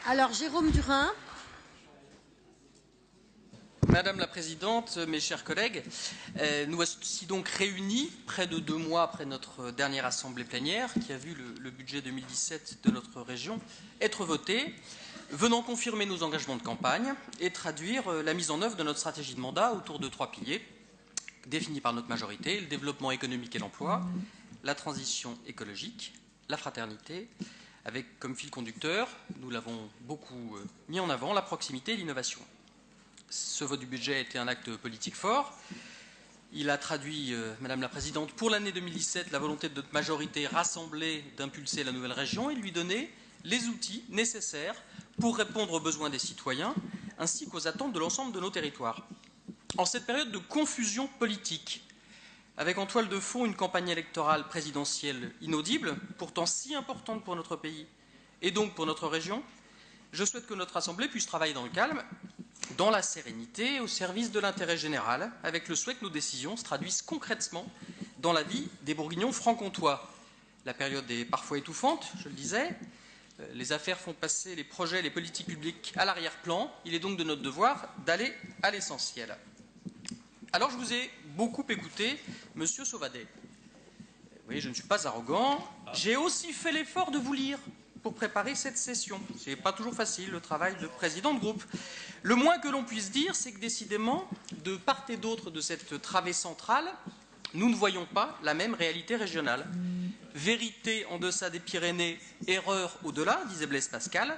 Alors, Jérôme Durin. Madame la Présidente, mes chers collègues, nous voici donc réunis près de 2 mois après notre dernière assemblée plénière qui a vu le budget 2017 de notre région être voté, venant confirmer nos engagements de campagne et traduire la mise en œuvre de notre stratégie de mandat autour de 3 piliers définis par notre majorité: le développement économique et l'emploi, la transition écologique, la fraternité, avec comme fil conducteur, nous l'avons beaucoup mis en avant, la proximité et l'innovation. Ce vote du budget a été un acte politique fort. Il a traduit, Madame la Présidente, pour l'année 2017, la volonté de notre majorité rassemblée d'impulser la nouvelle région et de lui donner les outils nécessaires pour répondre aux besoins des citoyens ainsi qu'aux attentes de l'ensemble de nos territoires. En cette période de confusion politique, avec en toile de fond une campagne électorale présidentielle inaudible, pourtant si importante pour notre pays et donc pour notre région, je souhaite que notre Assemblée puisse travailler dans le calme, dans la sérénité, au service de l'intérêt général, avec le souhait que nos décisions se traduisent concrètement dans la vie des Bourguignons franc-comtois. La période est parfois étouffante, je le disais. Les affaires font passer les projets, les politiques publiques à l'arrière-plan. Il est donc de notre devoir d'aller à l'essentiel. Alors, je vous ai beaucoup écouté, Monsieur Sauvadet. Vous voyez, je ne suis pas arrogant. J'ai aussi fait l'effort de vous lire pour préparer cette session. Ce n'est pas toujours facile, le travail de président de groupe. Le moins que l'on puisse dire, c'est que décidément, de part et d'autre de cette travée centrale, nous ne voyons pas la même réalité régionale. Vérité en deçà des Pyrénées, erreur au-delà, disait Blaise Pascal.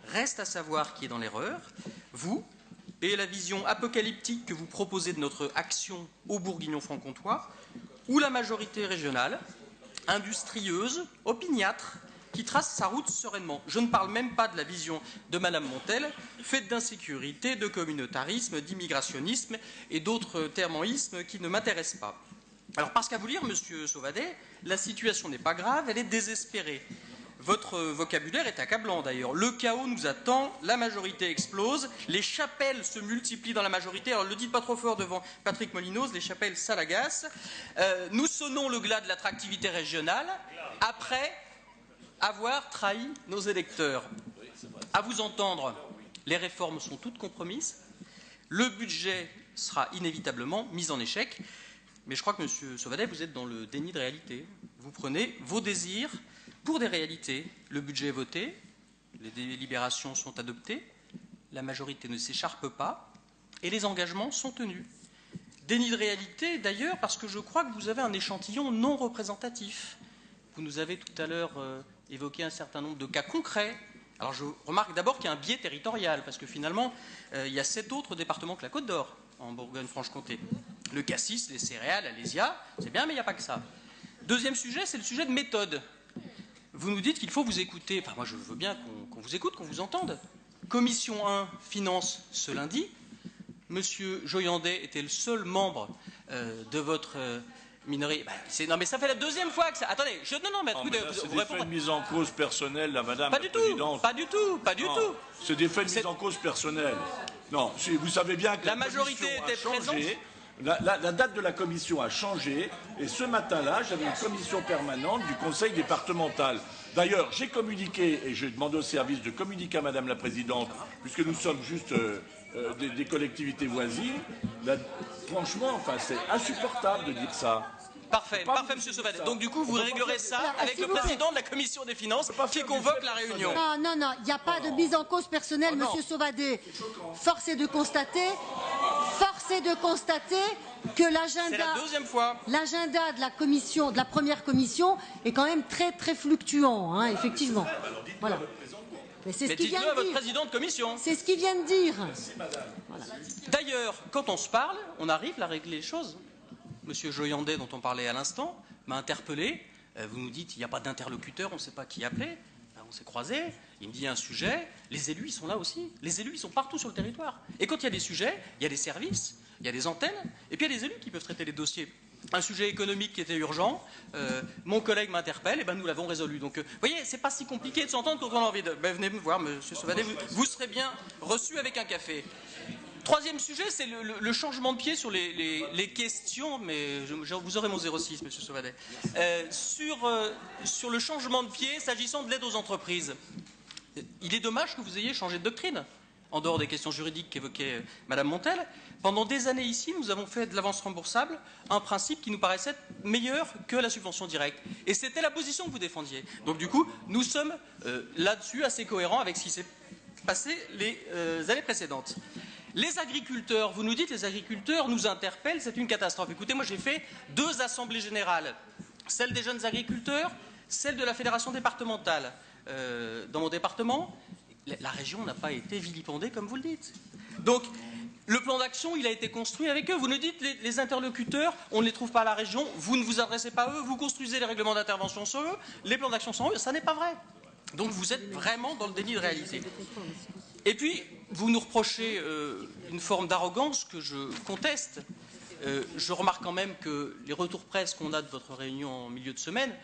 Reste à savoir qui est dans l'erreur, vous et la vision apocalyptique que vous proposez de notre action aux Bourguignons franc-comtois, ou la majorité régionale, industrieuse, opiniâtre, qui trace sa route sereinement. Je ne parle même pas de la vision de Madame Montel, faite d'insécurité, de communautarisme, d'immigrationnisme et d'autres termoïsmes qui ne m'intéressent pas. Alors, parce qu'à vous lire, Monsieur Sauvadet, la situation n'est pas grave, elle est désespérée. Votre vocabulaire est accablant d'ailleurs. Le chaos nous attend, la majorité explose, les chapelles se multiplient dans la majorité. Alors ne le dites pas trop fort devant Patrick Molinos, les chapelles ça l'agace. Nous sonnons le glas de l'attractivité régionale après avoir trahi nos électeurs. À vous entendre, les réformes sont toutes compromises, le budget sera inévitablement mis en échec, mais je crois que, Monsieur Sauvadet, vous êtes dans le déni de réalité. Vous prenez vos désirs pour des réalités. Le budget est voté, les délibérations sont adoptées, la majorité ne s'écharpe pas et les engagements sont tenus. Déni de réalité, d'ailleurs, parce que je crois que vous avez un échantillon non représentatif. Vous nous avez tout à l'heure évoqué un certain nombre de cas concrets. Alors je remarque d'abord qu'il y a un biais territorial, parce que finalement, il y a 7 autres départements que la Côte d'Or, en Bourgogne-Franche-Comté. Le cassis, les céréales, Alésia, c'est bien, mais il n'y a pas que ça. Deuxième sujet, c'est le sujet de méthode. Vous nous dites qu'il faut vous écouter. Enfin, moi, je veux bien qu'on vous écoute, qu'on vous entende. Commission 1, Finances, ce lundi. Monsieur Joyandet était le seul membre de votre minorité. Non, mais ça fait la deuxième fois que ça... Attendez, non, mais écoutez, c'est des faits de mise en cause personnelle, la Madame la Présidente. Pas du tout. C'est des faits de mise en cause personnelle. Non, vous savez bien que la majorité était présente. La date de la commission a changé et ce matin-là, j'avais une commission permanente du conseil départemental. D'ailleurs, j'ai communiqué et je demande au service de communiquer à Madame la Présidente, puisque nous sommes juste des collectivités voisines. Franchement, enfin, c'est insupportable de dire ça. Parfait, Monsieur Sauvadet. Donc du coup, vous réglerez ça avec le président de la Commission des Finances qui convoque la réunion. Non, il n'y a pas de mise en cause personnelle, Monsieur Sauvadet. Force est de constater que l'agenda de la commission, de la première commission, est quand même très fluctuant, hein, effectivement. Voilà. Mais c'est ce qu'il vient de dire. À votre président de commission. C'est ce qu'il vient de dire. Voilà. D'ailleurs, quand on se parle, on arrive à régler les choses. Monsieur Joyandet, dont on parlait à l'instant, m'a interpellé. Vous nous dites, il n'y a pas d'interlocuteur, on ne sait pas qui appeler. On s'est croisés, il me dit un sujet, les élus, ils sont là aussi. Les élus, ils sont partout sur le territoire. Et quand il y a des sujets, il y a des services, il y a des antennes, et puis il y a des élus qui peuvent traiter les dossiers. Un sujet économique qui était urgent, mon collègue m'interpelle, et ben nous l'avons résolu. Donc, vous voyez, c'est pas si compliqué de s'entendre quand on a envie de... Ben, venez me voir, Monsieur Sauvadet, vous serez bien reçu avec un café. Troisième sujet, c'est le changement de pied sur les questions, mais vous aurez mon 06, Monsieur Sauvadet, sur le changement de pied s'agissant de l'aide aux entreprises. Il est dommage que vous ayez changé de doctrine, en dehors des questions juridiques qu'évoquait Madame Montel. Pendant des années ici, nous avons fait de l'avance remboursable un principe qui nous paraissait meilleur que la subvention directe. Et c'était la position que vous défendiez. Donc du coup, nous sommes là-dessus assez cohérents avec ce qui s'est passé les années précédentes. Les agriculteurs, vous nous dites, les agriculteurs nous interpellent, c'est une catastrophe. Écoutez, moi j'ai fait 2 assemblées générales, celle des jeunes agriculteurs, celle de la fédération départementale. Dans mon département, la région n'a pas été vilipendée comme vous le dites. Donc, le plan d'action, il a été construit avec eux. Vous nous dites, les interlocuteurs, on ne les trouve pas à la région, vous ne vous adressez pas à eux, vous construisez les règlements d'intervention sur eux, les plans d'action sont eux, ça n'est pas vrai. Donc vous êtes vraiment dans le déni de réalité. Et puis, vous nous reprochez une forme d'arrogance que je conteste. Je remarque quand même que les retours presse qu'on a de votre réunion en milieu de semaine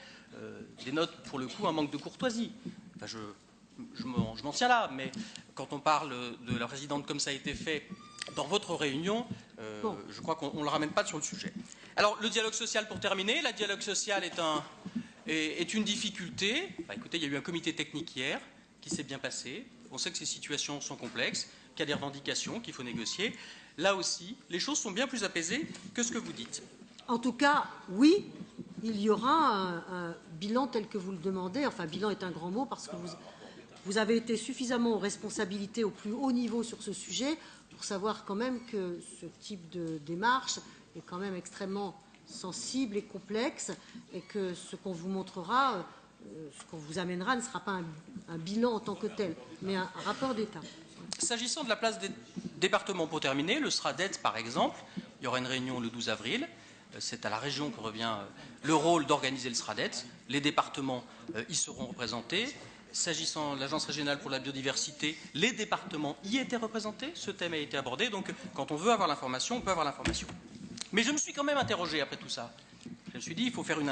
dénotent pour le coup un manque de courtoisie. Enfin, je m'en tiens là, mais quand on parle de la présidente comme ça a été fait dans votre réunion, je crois qu'on ne le ramène pas sur le sujet. Alors, le dialogue social pour terminer. Le dialogue social est une difficulté. Enfin, écoutez, il y a eu un comité technique hier qui s'est bien passé. On sait que ces situations sont complexes, qu'il y a des revendications, qu'il faut négocier. Là aussi, les choses sont bien plus apaisées que ce que vous dites. En tout cas, oui, il y aura un bilan tel que vous le demandez. Enfin, bilan est un grand mot parce que vous avez été suffisamment aux responsabilités au plus haut niveau sur ce sujet pour savoir quand même que ce type de démarche est quand même extrêmement sensible et complexe et que ce qu'on vous montrera, ce qu'on vous amènera ne sera pas un bilan en tant que tel, mais un rapport d'État. S'agissant de la place des départements, pour terminer, le SRADET, par exemple, il y aura une réunion le 12 avril. C'est à la région que revient le rôle d'organiser le SRADET. Les départements y seront représentés. S'agissant de l'Agence régionale pour la biodiversité, les départements y étaient représentés. Ce thème a été abordé. Donc, quand on veut avoir l'information, on peut avoir l'information. Mais je me suis quand même interrogé après tout ça. Je me suis dit, il faut faire une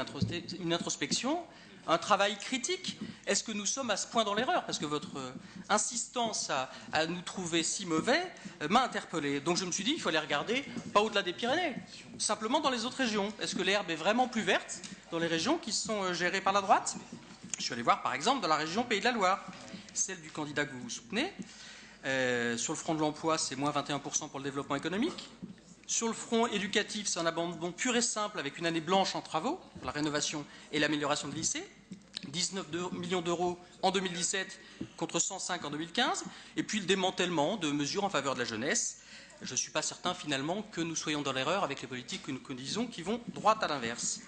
introspection, un travail critique. Est-ce que nous sommes à ce point dans l'erreur? Parce que votre insistance à nous trouver si mauvais m'a interpellé. Donc je me suis dit, il faut aller regarder, pas au-delà des Pyrénées, simplement dans les autres régions. Est-ce que l'herbe est vraiment plus verte dans les régions qui sont gérées par la droite? Je suis allé voir, par exemple, dans la région Pays de la Loire, celle du candidat que vous soutenez. Sur le front de l'emploi, c'est moins 21% pour le développement économique. Sur le front éducatif, c'est un abandon pur et simple avec une année blanche en travaux, la rénovation et l'amélioration de lycées. 19 millions d'euros en 2017 contre 105 en 2015. Et puis le démantèlement de mesures en faveur de la jeunesse. Je ne suis pas certain finalement que nous soyons dans l'erreur avec les politiques que nous conduisons qui vont droit à l'inverse.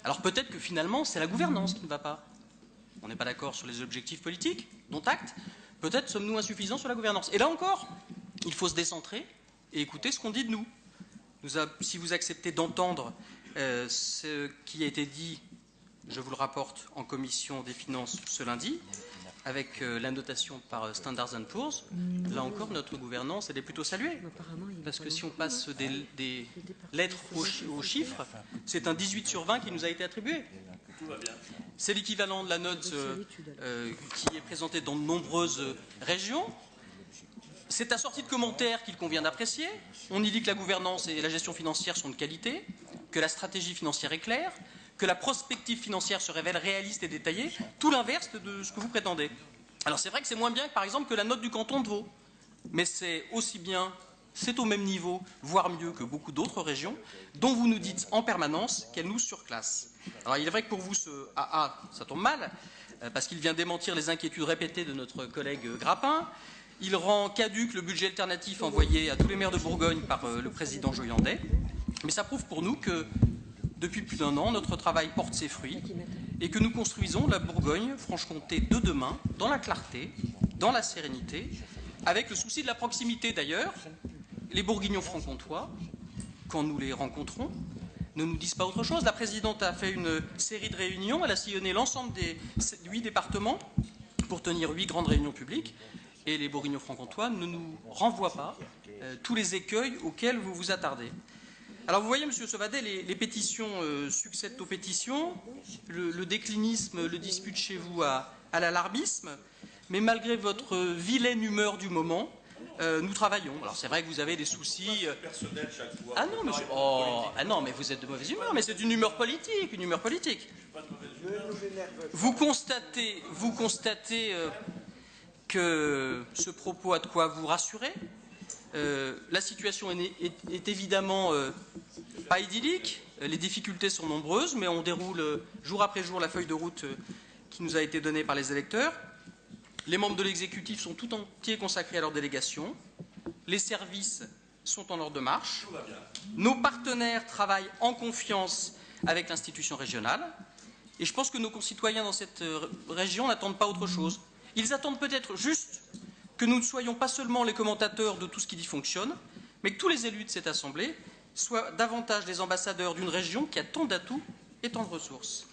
Alors peut-être que finalement c'est la gouvernance qui ne va pas. On n'est pas d'accord sur les objectifs politiques, dont acte. Peut-être sommes-nous insuffisants sur la gouvernance. Et là encore, il faut se décentrer et écouter ce qu'on dit de nous. Si vous acceptez d'entendre ce qui a été dit, je vous le rapporte en commission des finances ce lundi, avec la notation par Standard & Poor's, là encore notre gouvernance elle est plutôt saluée. Parce que si on passe des lettres aux chiffres, c'est un 18 sur 20 qui nous a été attribué. C'est l'équivalent de la note qui est présentée dans de nombreuses régions. C'est assorti de commentaires qu'il convient d'apprécier. On y lit que la gouvernance et la gestion financière sont de qualité, que la stratégie financière est claire, que la prospective financière se révèle réaliste et détaillée, tout l'inverse de ce que vous prétendez. Alors c'est vrai que c'est moins bien, par exemple, que la note du canton de Vaud, mais c'est aussi bien, c'est au même niveau, voire mieux que beaucoup d'autres régions, dont vous nous dites en permanence qu'elles nous surclassent. Alors il est vrai que pour vous, ce AA, ça tombe mal, parce qu'il vient démentir les inquiétudes répétées de notre collègue Grappin. Il rend caduc le budget alternatif envoyé à tous les maires de Bourgogne par le président Joyandet. Mais ça prouve pour nous que, depuis plus d'1 an, notre travail porte ses fruits et que nous construisons la Bourgogne-Franche-Comté de demain, dans la clarté, dans la sérénité, avec le souci de la proximité d'ailleurs. Les Bourguignons franc-comtois, quand nous les rencontrons, ne nous disent pas autre chose. La présidente a fait une série de réunions, elle a sillonné l'ensemble des 8 départements pour tenir 8 grandes réunions publiques. Et les Bourguignons franc-comtois ne nous renvoient pas tous les écueils auxquels vous vous attardez. Alors vous voyez, Monsieur Sauvadet, les pétitions succèdent aux pétitions, le déclinisme le dispute chez vous à l'alarmisme, mais malgré votre vilaine humeur du moment, nous travaillons. Alors c'est vrai que vous avez des soucis... personnel chaque fois. Ah non, monsieur... ah non, mais vous êtes de mauvaise humeur, mais c'est une humeur politique, une humeur politique. Vous constatez que ce propos a de quoi vous rassurer. La situation est évidemment pas idyllique, les difficultés sont nombreuses, mais on déroule jour après jour la feuille de route qui nous a été donnée par les électeurs. Les membres de l'exécutif sont tout entiers consacrés à leur délégation. Les services sont en ordre de marche. Nos partenaires travaillent en confiance avec l'institution régionale. Et je pense que nos concitoyens dans cette région n'attendent pas autre chose. Ils attendent peut-être juste que nous ne soyons pas seulement les commentateurs de tout ce qui dysfonctionne, mais que tous les élus de cette Assemblée soient davantage les ambassadeurs d'une région qui a tant d'atouts et tant de ressources.